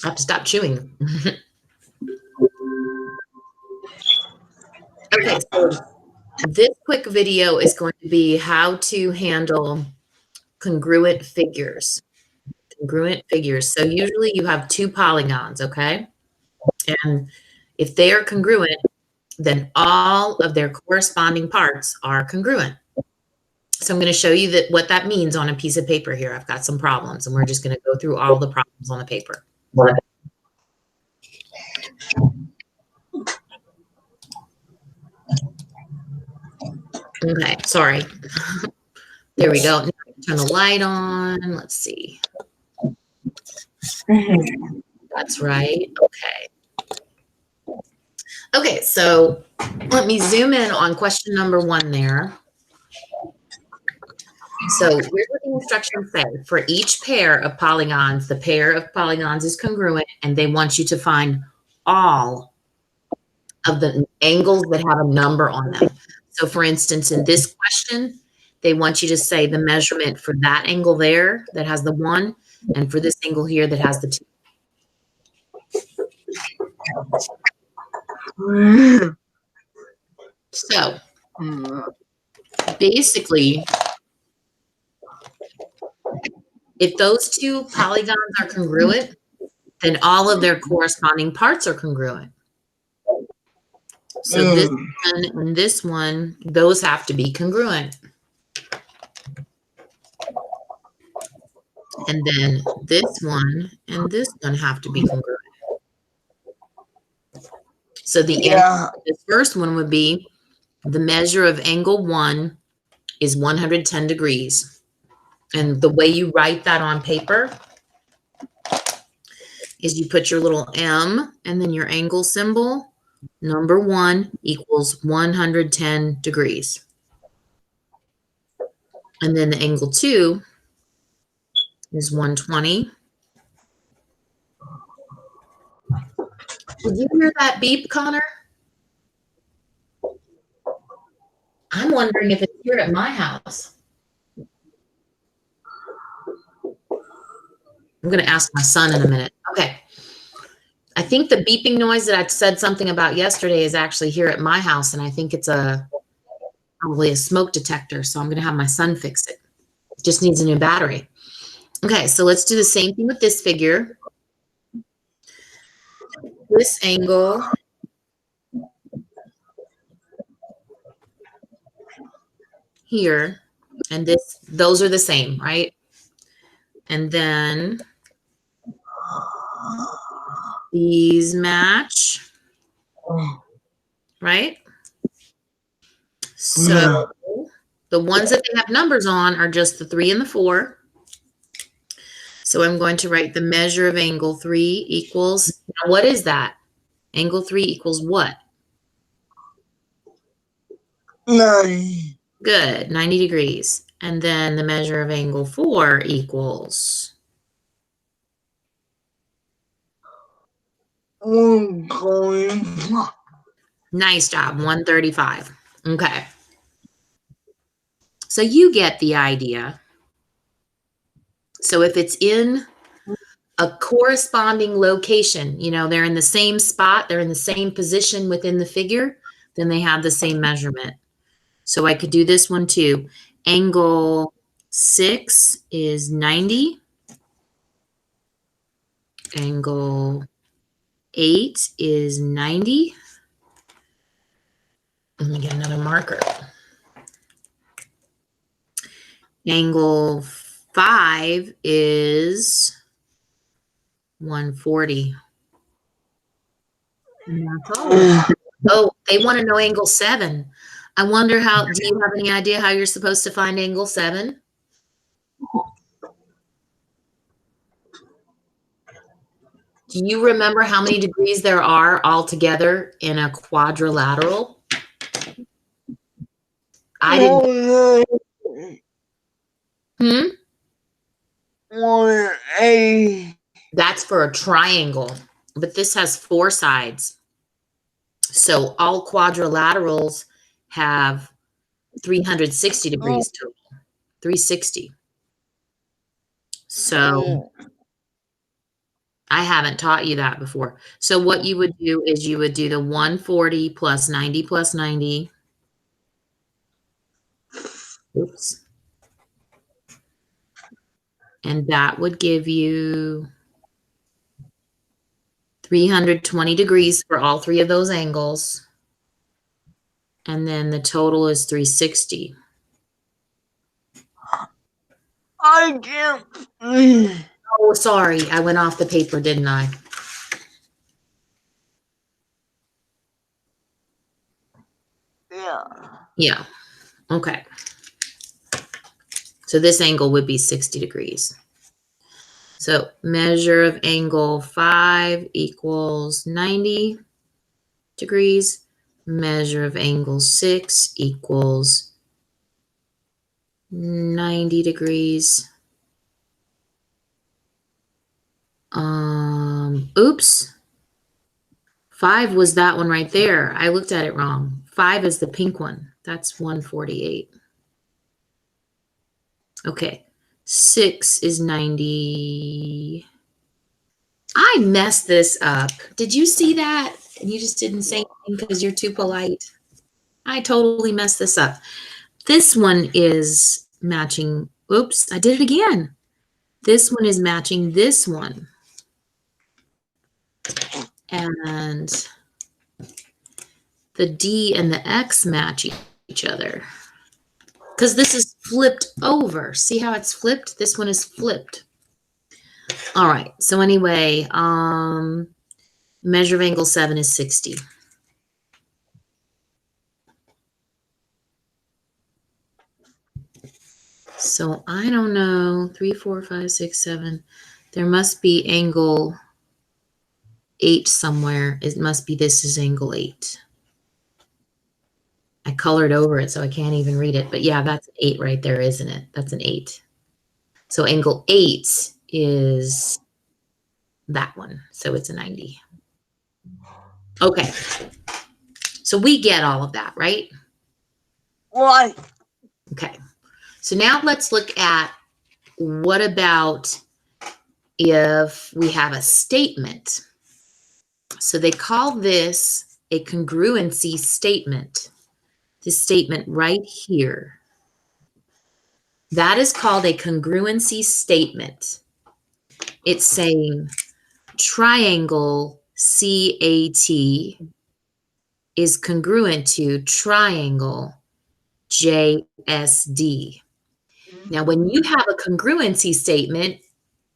I have to stop chewing. Okay, so this quick video is going to be how to handle congruent figures. Congruent figures. So usually you have two polygons, okay? And if they are congruent, then all of their corresponding parts are congruent. So I'm going to show you what that means on a piece of paper here. I've got some problems, and we're just going to go through all the problems on the paper. Okay, sorry. There we go. Turn the light on. Let's see. That's right. Okay. Okay, so let me zoom in on question number 1 there. So here's what the instructions say. For each pair of polygons, the pair of polygons is congruent, and they want you to find all of the angles that have a number on them. So for instance, in this question, they want you to say the measurement for that angle there that has the 1, and for this angle here that has the 2. So basically, if those two polygons are congruent, then all of their corresponding parts are congruent. So this one and this one, those have to be congruent. And then this one and this one have to be congruent. So the answer to this first one would be the measure of angle 1 is 110 degrees. And the way you write that on paper is you put your little M and then your angle symbol. Number 1 equals 110 degrees. And then the angle 2 is 120. Did you hear that beep, Connor? I'm wondering if it's here at my house. I'm going to ask my son in a minute. Okay. I think the beeping noise that I said something about yesterday is actually here at my house, and I think it's probably a smoke detector, so I'm going to have my son fix it. It just needs a new battery. Okay, so let's do the same thing with this figure. This angle here and those are the same, right? And then these match, right? So the ones that they have numbers on are just the 3 and the 4. So I'm going to write the measure of angle 3 equals, now what is that? Angle 3 equals what? 90. Good, 90 degrees. And then the measure of angle 4 equals? Nice job, 135. Okay. So you get the idea. So if it's in a corresponding location, you know, they're in the same spot, they're in the same position within the figure, then they have the same measurement. So I could do this one too. Angle 6 is 90. Angle 8 is 90. Let me get another marker. Angle 5 is 140. Oh, they want to know angle 7. I wonder do you have any idea how you're supposed to find angle 7? Do you remember how many degrees there are altogether in a quadrilateral? I didn't. 180. That's for a triangle, but this has 4 sides. So all quadrilaterals have 360 degrees total. 360. So I haven't taught you that before. So what you would do is you would do the 140 plus 90 plus 90. Oops. And that would give you 320 degrees for all three of those angles. And then the total is 360. I can't. Oh, sorry. I went off the paper, didn't I? Yeah. Yeah. Okay. So this angle would be 60 degrees. So measure of angle 5 equals 90 degrees. Measure of angle 6 equals 90 degrees. Oops. 5 was that one right there. I looked at it wrong. 5 is the pink one. That's 148. Okay. 6 is 90. I messed this up. Did you see that? And you just didn't say anything because you're too polite. I totally messed this up. This one is matching. Oops, I did it again. This one is matching this one. And the D and the X match each other. Because this is flipped over. See how it's flipped? This one is flipped. All right. So anyway, measure of angle 7 is 60. So I don't know. 3, 4, 5, 6, 7. There must be angle 8 somewhere. It must be this is angle 8. I colored over it, so I can't even read it. But yeah, that's 8 right there, isn't it? That's an 8. So angle 8 is that one. So it's a 90. Okay. So we get all of that, right? Why? Okay. So now let's look at what about if we have a statement. So they call this a congruency statement. This statement right here. That is called a congruency statement. It's saying triangle CAT is congruent to triangle JSD. Now, when you have a congruency statement,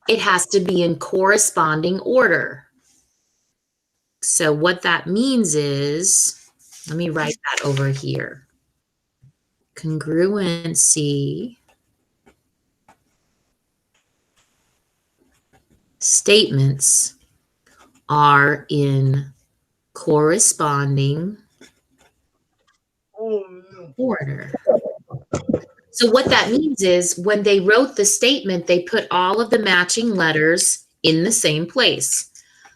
it has to be in corresponding order. So what that means is, let me write that over here. Congruency statements are in corresponding order. So what that means is when they wrote the statement, they put all of the matching letters in the same place.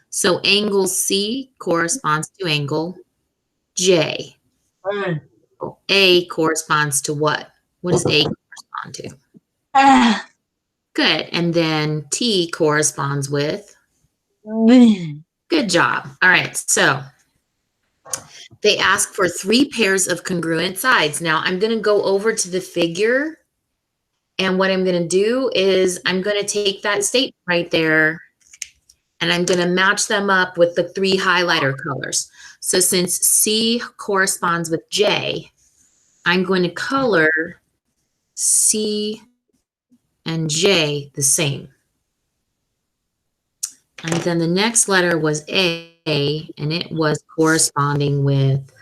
So angle C corresponds to angle J. A corresponds to what? What does A correspond to? Good. And then T corresponds with? Good job. All right. So they ask for 3 pairs of congruent sides. Now I'm going to go over to the figure. And what I'm going to do is I'm going to take that statement right there and I'm going to match them up with the 3 highlighter colors. So since C corresponds with J, I'm going to color C and J the same. And then the next letter was A, and it was corresponding with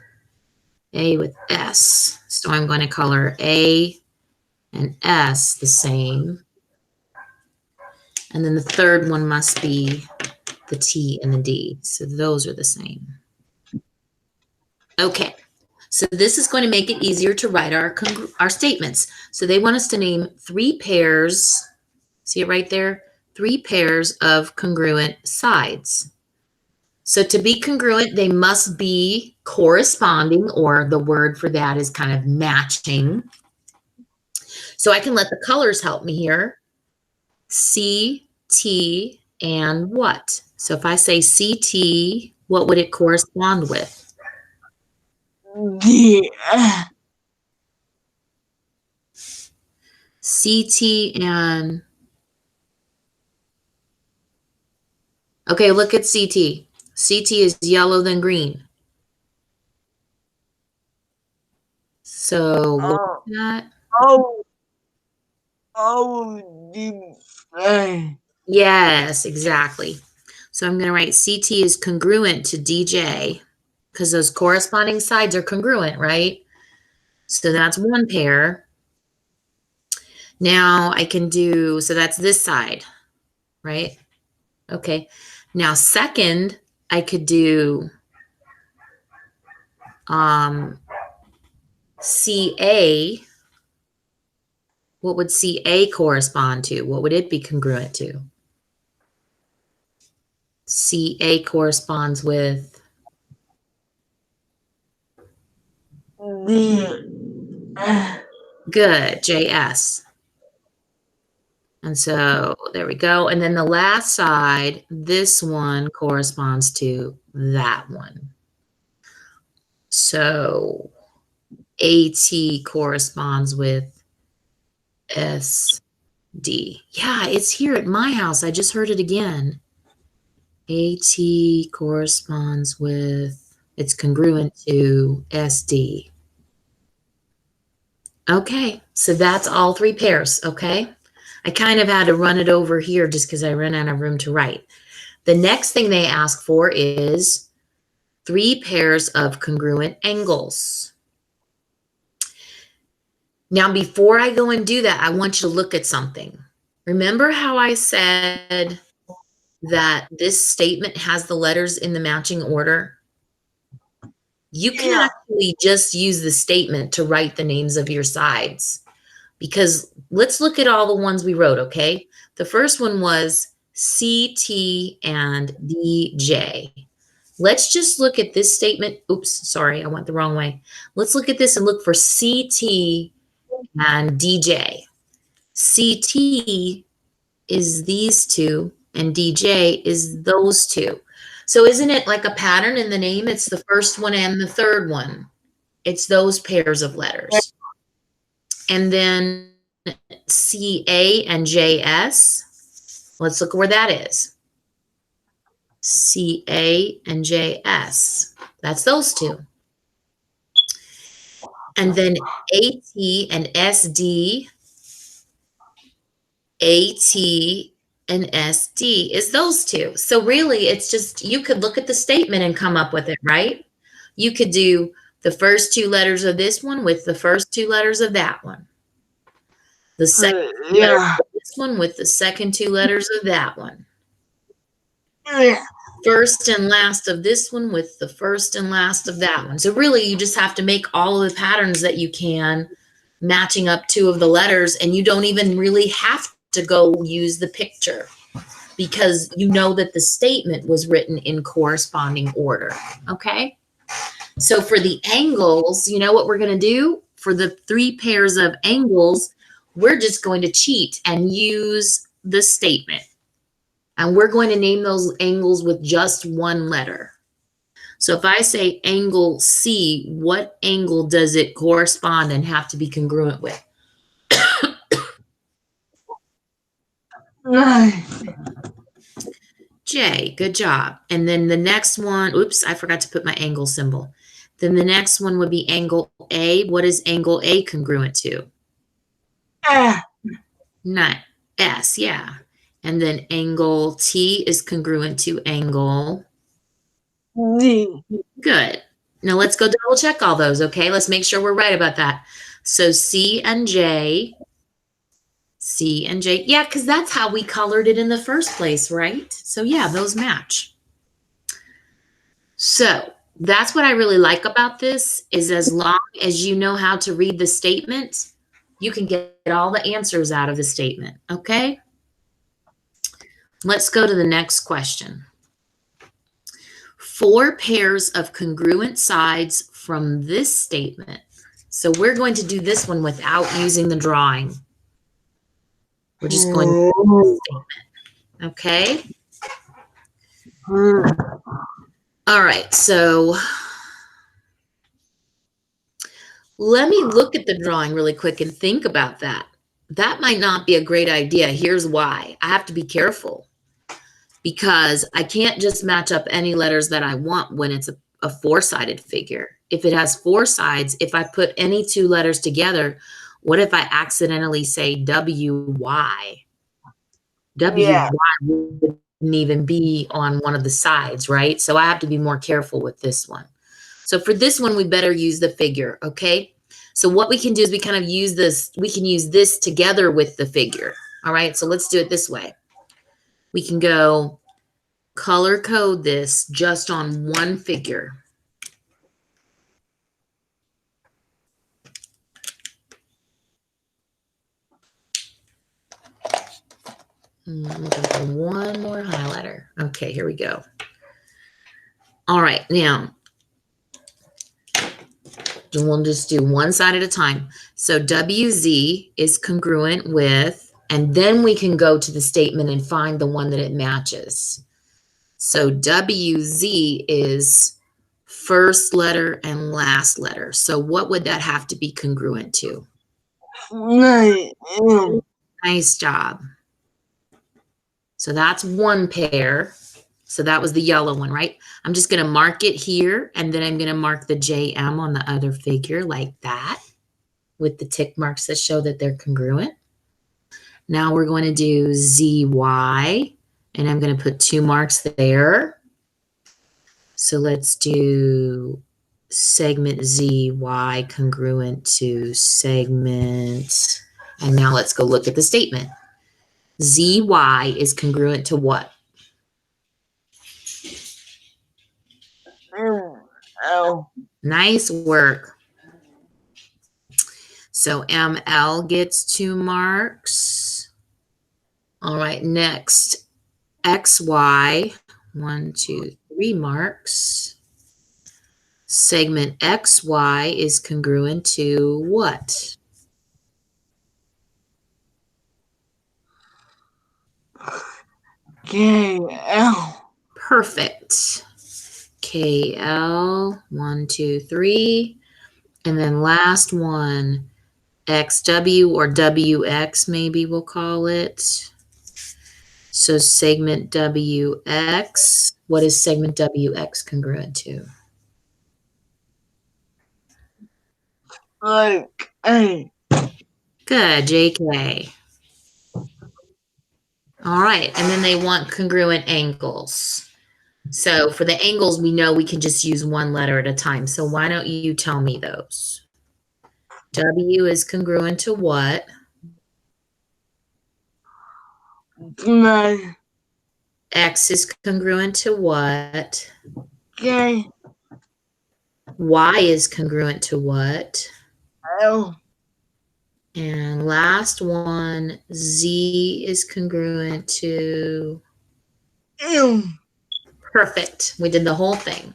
A with S. So I'm going to color A and S the same. And then the third one must be the T and the D. So those are the same. Okay. So this is going to make it easier to write our statements. So they want us to name 3 pairs. See it right there? 3 pairs of congruent sides. So to be congruent, they must be corresponding, or the word for that is kind of matching. So I can let the colors help me here. C, T, and what? So if I say CT, what would it correspond with? D. CT and, okay, look at CT. CT is yellow then green. So what Oh. is that? Oh. Oh. D. Yes, exactly. So I'm going to write CT is congruent to DJ because those corresponding sides are congruent, right? So that's one pair. Now I can do, so that's this side, right? Okay. Now second, I could do CA. What would CA correspond to? What would it be congruent to? CA corresponds with D. good, JS. And so there we go. And then the last side, this one corresponds to that one. So AT corresponds with SD. Yeah, it's here at my house. I just heard it again. AT corresponds with, it's congruent to SD. Okay, so that's all three pairs, okay? I kind of had to run it over here just because I ran out of room to write. The next thing they ask for is 3 pairs of congruent angles. Now, before I go and do that, I want you to look at something. Remember how I said that this statement has the letters in the matching order? You can Yeah. actually just use the statement to write the names of your sides, because let's look at all the ones we wrote, okay? The first one was CT and DJ. Let's just look at this statement. Oops, sorry, I went the wrong way. Let's look at this and look for CT and DJ. CT is these two and DJ is those two. So isn't it like a pattern in the name? It's the first one and the third one. It's those pairs of letters. And then CA and JS. Let's look where that is. CA and JS. That's those two. And then AT and SD. AT and SD is those two. So really, it's just, you could look at the statement and come up with it, right? You could do the first 2 letters of this one with the first 2 letters of that one. The second 2 letters Yeah. of this one with the second 2 letters of that one. Yeah. First and last of this one with the first and last of that one. So really, you just have to make all of the patterns that you can, matching up 2 of the letters, and you don't even really have to go use the picture because you know that the statement was written in corresponding order, okay? So for the angles, you know what we're going to do? For the 3 pairs of angles, we're just going to cheat and use the statement. And we're going to name those angles with just 1 letter. So if I say angle C, what angle does it correspond and have to be congruent with? J, good job. And then the next one, oops, I forgot to put my angle symbol. Then the next one would be angle A. What is angle A congruent to? Not S, yeah. And then angle T is congruent to angle D. Good. Now let's go double check all those, okay? Let's make sure we're right about that. So C and J, yeah, because that's how we colored it in the first place, right? So yeah, those match. So that's what I really like about this, is as long as you know how to read the statement, you can get all the answers out of the statement, okay? Let's go to the next question. 4 pairs of congruent sides from this statement. So we're going to do this one without using the drawing. We're just going to do the statement, okay? All right, so let me look at the drawing really quick and think about that. That might not be a great idea. Here's why. I have to be careful because I can't just match up any letters that I want when it's a four-sided figure. If it has four sides, if I put any two letters together, what if I accidentally say WY? WY wouldn't even be on one of the sides, right? So I have to be more careful with this one. So for this one, we better use the figure, okay? So what we can do is we kind of use this, we can use this together with the figure, all right? So let's do it this way. We can go color code this just on one figure. I'm looking for one more highlighter. Okay, here we go. All right, now we'll just do one side at a time. So WZ is congruent with, and then we can go to the statement and find the one that it matches. So WZ is first letter and last letter. So what would that have to be congruent to? Nice job. So that's one pair. So that was the yellow one, right? I'm just going to mark it here, and then I'm going to mark the JM on the other figure like that with the tick marks that show that they're congruent. Now we're going to do ZY, and I'm going to put 2 marks there. So let's do segment ZY congruent to segment, and now let's go look at the statement. ZY is congruent to what? Nice work. So ML gets 2 marks. All right, next, XY, 1, 2, 3 marks. Segment XY is congruent to what? KL. Perfect. KL, 1, 2, 3. And then last one, XW or WX, maybe we'll call it. So segment WX, what is segment WX congruent to? Like A. Good, JK. All right, and then they want congruent angles. So for the angles, we know we can just use one letter at a time. So why don't you tell me those? W is congruent to what? X is congruent to what? K. Y is congruent to what? L. And last one, Z is congruent to? M. Perfect. We did the whole thing.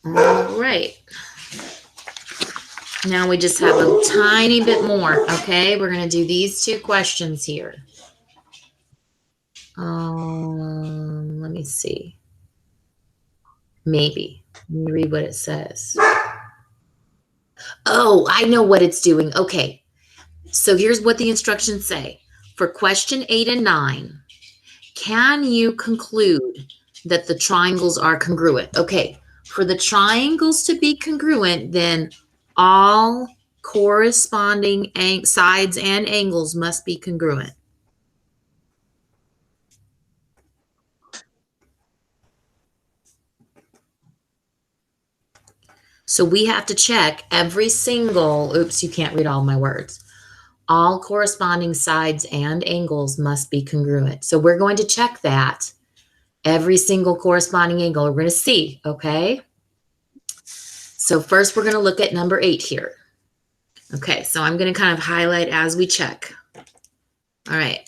All right. Now we just have a tiny bit more, okay? We're going to do these 2 questions here. Let me see. Maybe. Let me read what it says. Oh, I know what it's doing. Okay. So here's what the instructions say. For question 8 and 9, can you conclude that the triangles are congruent? Okay. For the triangles to be congruent, then all corresponding sides and angles must be congruent. So we have to check every single, oops, you can't read all my words. All corresponding sides and angles must be congruent. So we're going to check that. Every single corresponding angle we're going to see, okay? So first we're going to look at number 8 here. Okay, so I'm going to kind of highlight as we check. All right,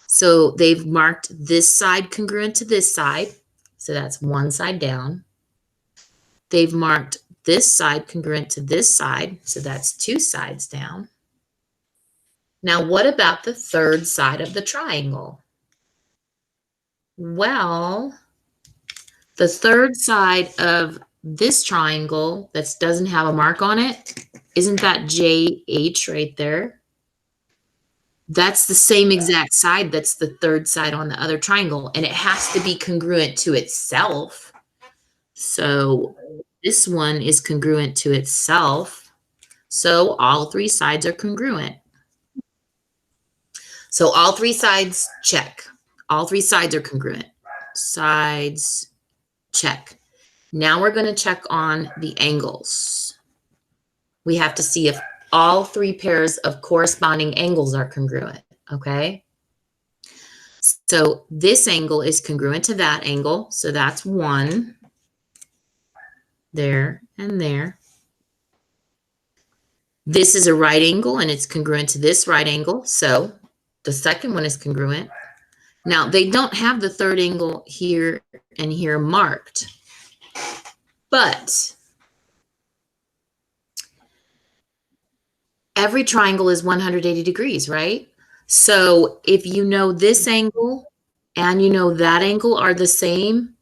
so they've marked this side congruent to this side. So that's one side down. They've marked this side congruent to this side. So that's 2 sides down. Now, what about the third side of the triangle? Well, the third side of this triangle that doesn't have a mark on it, isn't that JH right there? That's the same exact side. That's the third side on the other triangle, and it has to be congruent to itself. So this one is congruent to itself. So all three sides are congruent. So all three sides, check. All three sides are congruent. Sides, check. Now we're going to check on the angles. We have to see if all three pairs of corresponding angles are congruent, okay? So this angle is congruent to that angle, so that's 1, there, and there. This is a right angle, and it's congruent to this right angle, so the second one is congruent. Now, they don't have the third angle here and here marked, but every triangle is 180 degrees, right? So if you know this angle and you know that angle are the same,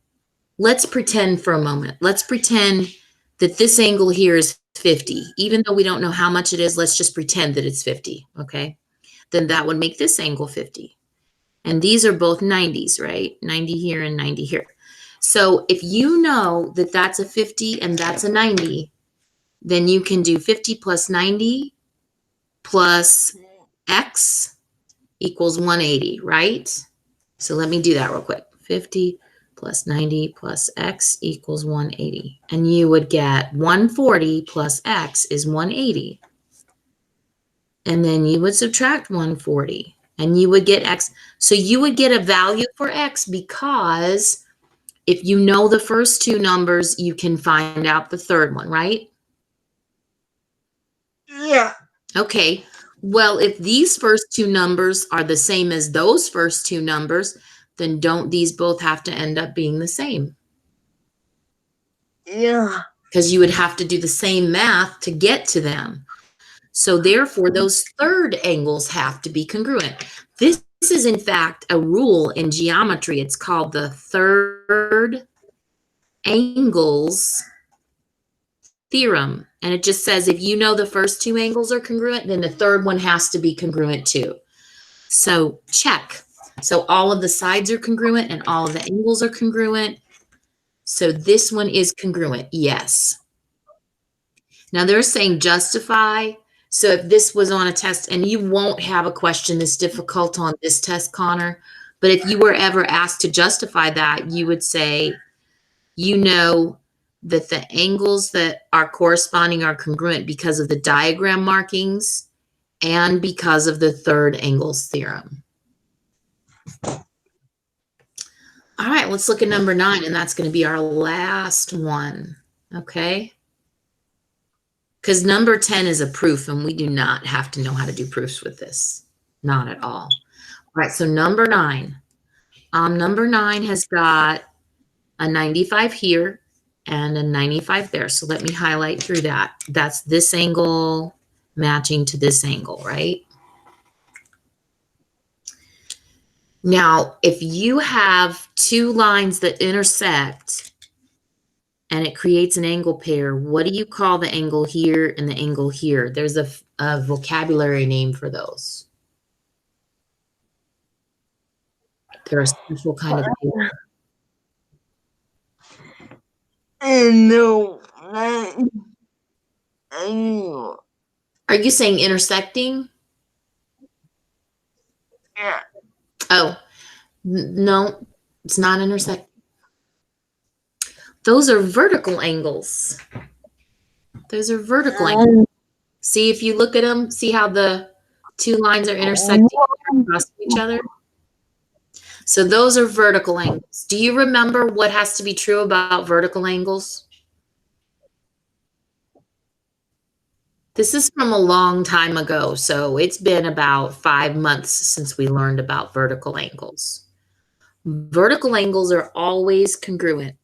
let's pretend for a moment. Let's pretend that this angle here is 50. Even though we don't know how much it is, let's just pretend that it's 50, okay? Then that would make this angle 50. And these are both 90s, right? 90 here and 90 here. So if you know that that's a 50 and that's a 90, then you can do 50 plus 90 plus x equals 180, right? So let me do that real quick. 50 plus 90 plus x equals 180. And you would get 140 plus x is 180. And then you would subtract 140 and you would get x. So you would get a value for x because if you know the first two numbers, you can find out the third one, right? Yeah. Okay. Well, if these first two numbers are the same as those first two numbers, then don't these both have to end up being the same? Yeah. Because you would have to do the same math to get to them. So therefore, those third angles have to be congruent. This is, in fact, a rule in geometry. It's called the third angles theorem. And it just says if you know the first two angles are congruent, then the third one has to be congruent too. So check. So all of the sides are congruent and all of the angles are congruent. So this one is congruent, yes. Now they're saying justify. So if this was on a test, and you won't have a question this difficult on this test, Connor, but if you were ever asked to justify that, you would say, you know that the angles that are corresponding are congruent because of the diagram markings and because of the third angles theorem. All right, let's look at number 9, and that's going to be our last one, okay? Because number 10 is a proof, and we do not have to know how to do proofs with this. Not at all. All right, so number 9. Number 9 has got a 95 here and a 95 there. So let me highlight through that. That's this angle matching to this angle, right? Now, if you have two lines that intersect and it creates an angle pair, what do you call the angle here and the angle here? There's a vocabulary name for those. They're a special kind of pair. No. Are you saying intersecting? Yeah. Oh, no, it's not intersecting. Those are vertical angles. Those are vertical angles. See, if you look at them, see how the two lines are intersecting across each other? So those are vertical angles. Do you remember what has to be true about vertical angles? This is from a long time ago, so it's been about 5 months since we learned about vertical angles. Vertical angles are always congruent.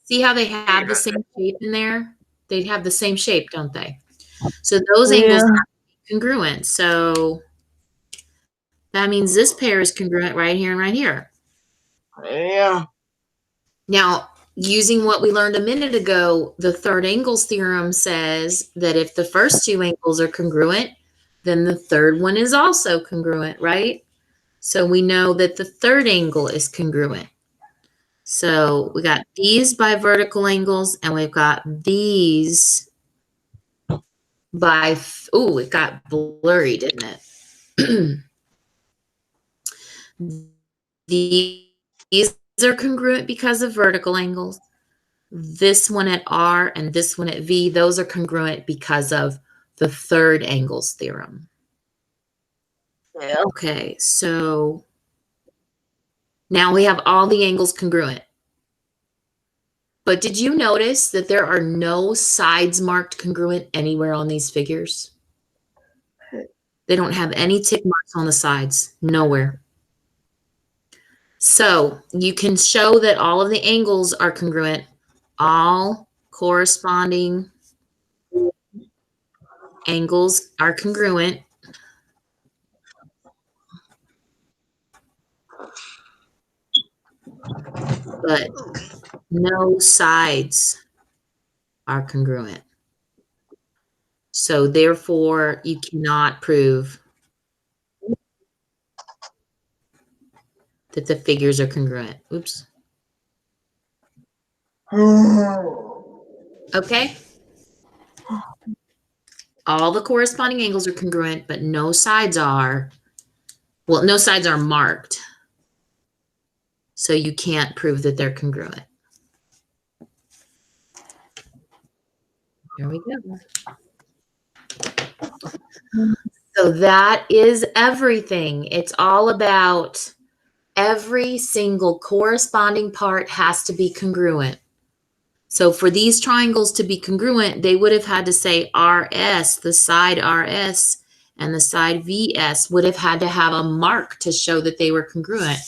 See how they have the same shape in there? They have the same shape, don't they? So those angles have to be congruent. So that means this pair is congruent right here and right here. Yeah. Now, using what we learned a minute ago, the third angles theorem says that if the first two angles are congruent, then the third one is also congruent, right? So we know that the third angle is congruent. So we got these by vertical angles, and we've got these by, oh, it got blurry, didn't it? These are congruent because of vertical angles. This one at R and this one at V, those are congruent because of the third angles theorem. Yeah. Okay, so now we have all the angles congruent. But did you notice that there are no sides marked congruent anywhere on these figures? They don't have any tick marks on the sides, nowhere. So you can show that all of the angles are congruent, all corresponding angles are congruent, but no sides are congruent. So therefore, you cannot prove that the figures are congruent. Oops. Okay. All the corresponding angles are congruent, but no sides are. Well, no sides are marked. So you can't prove that they're congruent. There we go. So that is everything. It's all about every single corresponding part has to be congruent. So for these triangles to be congruent, they would have had to say RS, the side RS and the side VS would have had to have a mark to show that they were congruent,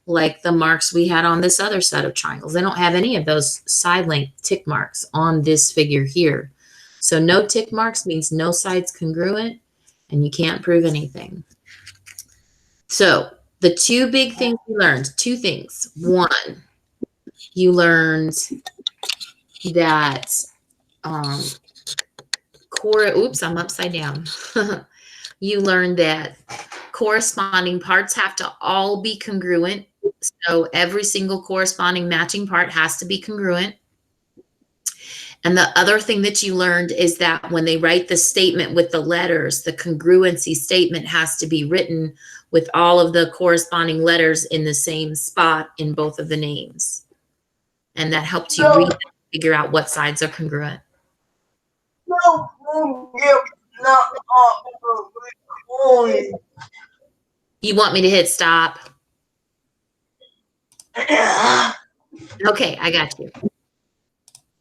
like the marks we had on this other set of triangles. They don't have any of those side length tick marks on this figure here. So no tick marks means no sides congruent, and you can't prove anything. So the two big things you learned, two things. One, you learned that oops, I'm upside down. You learned that corresponding parts have to all be congruent. So every single corresponding matching part has to be congruent. And the other thing that you learned is that when they write the statement with the letters, the congruency statement has to be written with all of the corresponding letters in the same spot in both of the names. And that helps you read and figure out what sides are congruent. You want me to hit stop? Okay, I got you.